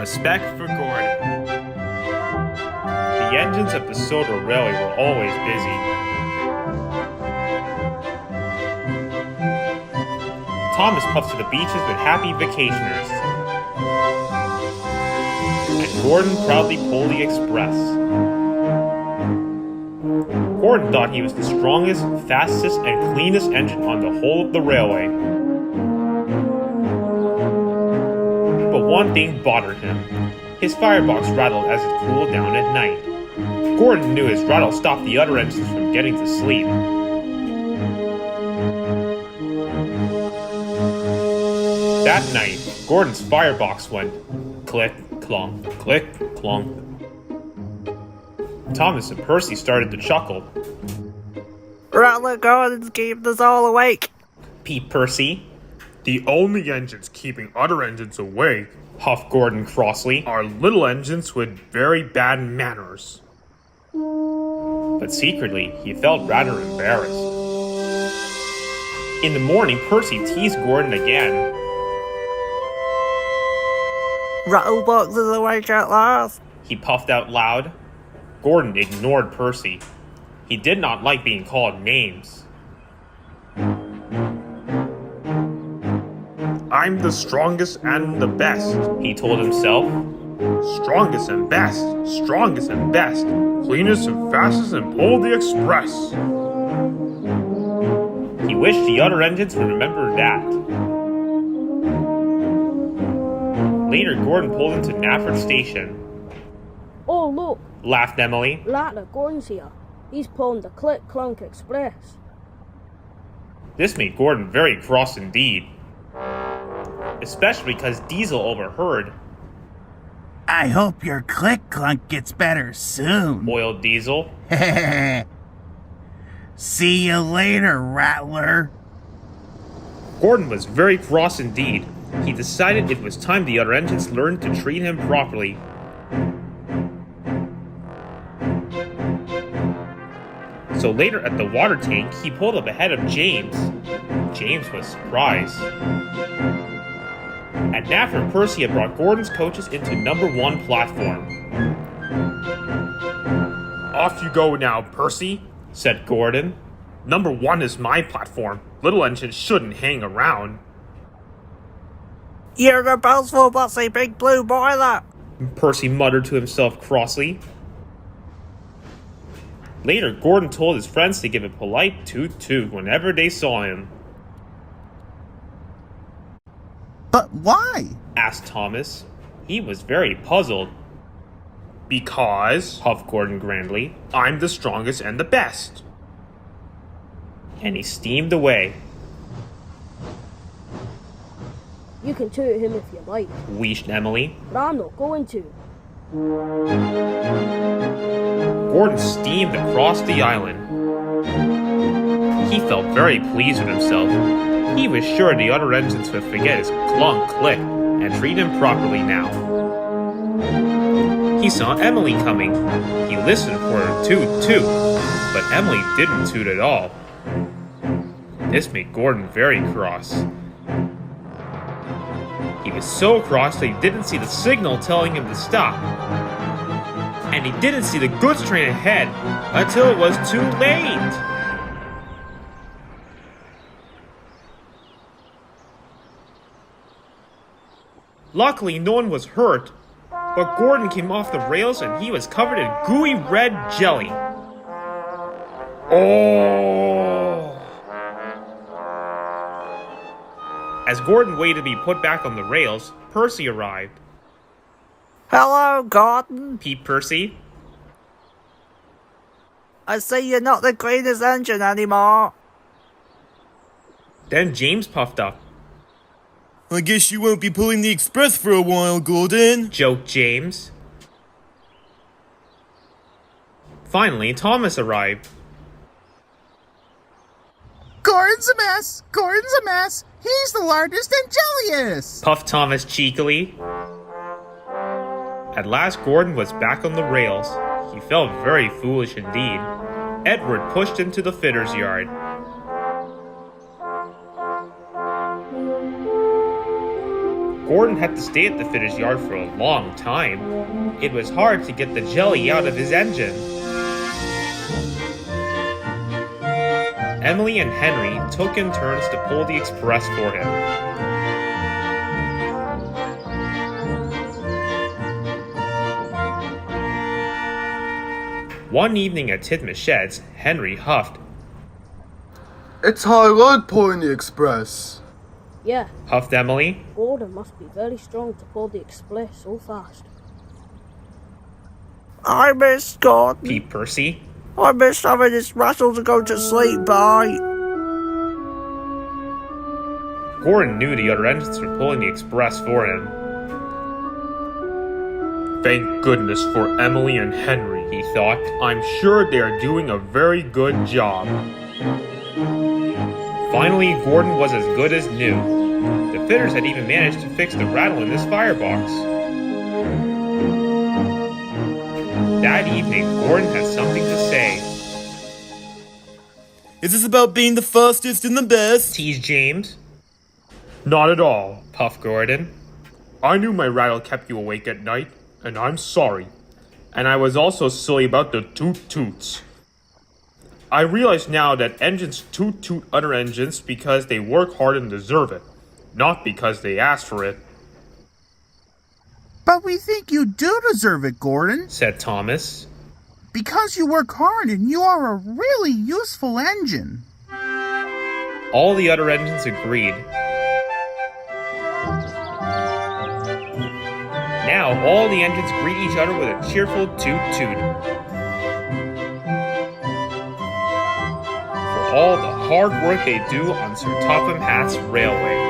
Respect for Gordon. The engines of the Soda Railway were always busy. Thomas puffed to the beaches with happy vacationers. And Gordon proudly pulled the express. Gordon thought he was the strongest, fastest, and cleanest engine on the whole of the railway. But one thing bothered him. His firebox rattled as it cooled down at night. Gordon knew his rattle stopped the other engines from getting to sleep. That night, Gordon's firebox went click, clunk, click, clunk. Thomas and Percy started to chuckle. Rattler Gordon's keeping us all awake, peeped Percy. The only engines keeping other engines awake, huffed Gordon crossly, are little engines with very bad manners. But secretly, he felt rather embarrassed. In the morning, Percy teased Gordon again. Rattlebox is awake at last, he puffed out loud. Gordon ignored Percy. He did not like being called names. I'm the strongest and the best, he told himself. Strongest and best, strongest and best, cleanest and fastest and pulled the express. He wished the other engines would remember that. Later, Gordon pulled into Narrator station. Oh, look, laughed Emily. Rattler Gordon's here. He's pulling the Click Clunk Express. This made Gordon very cross indeed. Especially because Diesel overheard. I hope your Click Clunk gets better soon, wailed Diesel. See you later, Rattler. Gordon was very cross indeed. He decided it was time the other engines learned to treat him properly. So later at the water tank, he pulled up ahead of James. James was surprised. At Narrator, Percy had brought Gordon's coaches into number 1 platform. Off you go now, Percy, said Gordon. Number 1 is my platform. Little engines shouldn't hang around. You're the boastful bossy big blue boiler, Percy muttered to himself crossly. Later, Gordon told his friends to give a polite toot-toot whenever they saw him. But why? asked Thomas. He was very puzzled. Because, huffed Gordon grandly, I'm the strongest and the best. And he steamed away. You can toot him if you like, wheezed Emily. but I'm not going to. Gordon steamed across the island. He felt very pleased with himself. He was sure the other engines would forget his clunk click and treat him properly now. He saw Emily coming. He listened for her toot toot, but Emily didn't toot at all. This made Gordon very cross. He was so cross that he didn't see the signal telling him to stop. And he didn't see the goods train ahead until it was too late. Luckily, no one was hurt, but Gordon came off the rails and he was covered in gooey red jelly. Oh! As Gordon waited to be put back on the rails, Percy arrived. Hello, Gordon, peeped Percy. I see you're not the cleanest engine anymore. Then James puffed up. I guess you won't be pulling the express for a while, Gordon, joked James. Finally, Thomas arrived. Gordon's a mess! Gordon's a mess! He's the largest and jelliest! puffed Thomas cheekily. At last, Gordon was back on the rails. He felt very foolish indeed. Edward pushed him to the fitter's yard. Gordon had to stay at the fitter's yard for a long time. It was hard to get the jelly out of his engine. Emily and Henry took in turns to pull the express for him. One evening at Titmus Sheds, Henry huffed. It's hard work pulling the express. Yeah, Huffed Emily. Gordon must be very strong to pull the express so fast. I miss Gordon. Peeped Percy. I miss having his muscle to go to sleep by. Gordon knew the other engines were pulling the express for him. Thank goodness for Emily and Henry, he thought. I'm sure they are doing a very good job. Finally, Gordon was as good as new. The fitters had even managed to fix the rattle in this firebox. That evening, Gordon had something to say. Is this about being the fastest and the best? Teased James. Not at all, puffed Gordon. I knew my rattle kept you awake at night, and I'm sorry. And I was also silly about the toot-toots. I realize now that engines toot-toot other engines because they work hard and deserve it, not because they asked for it, But we think you do deserve it, Gordon, said Thomas. because you work hard and you are a really useful engine. All the other engines agreed. Now all the engines greet each other with a cheerful toot-toot. For all the hard work they do on Sir Topham Hatt's railway.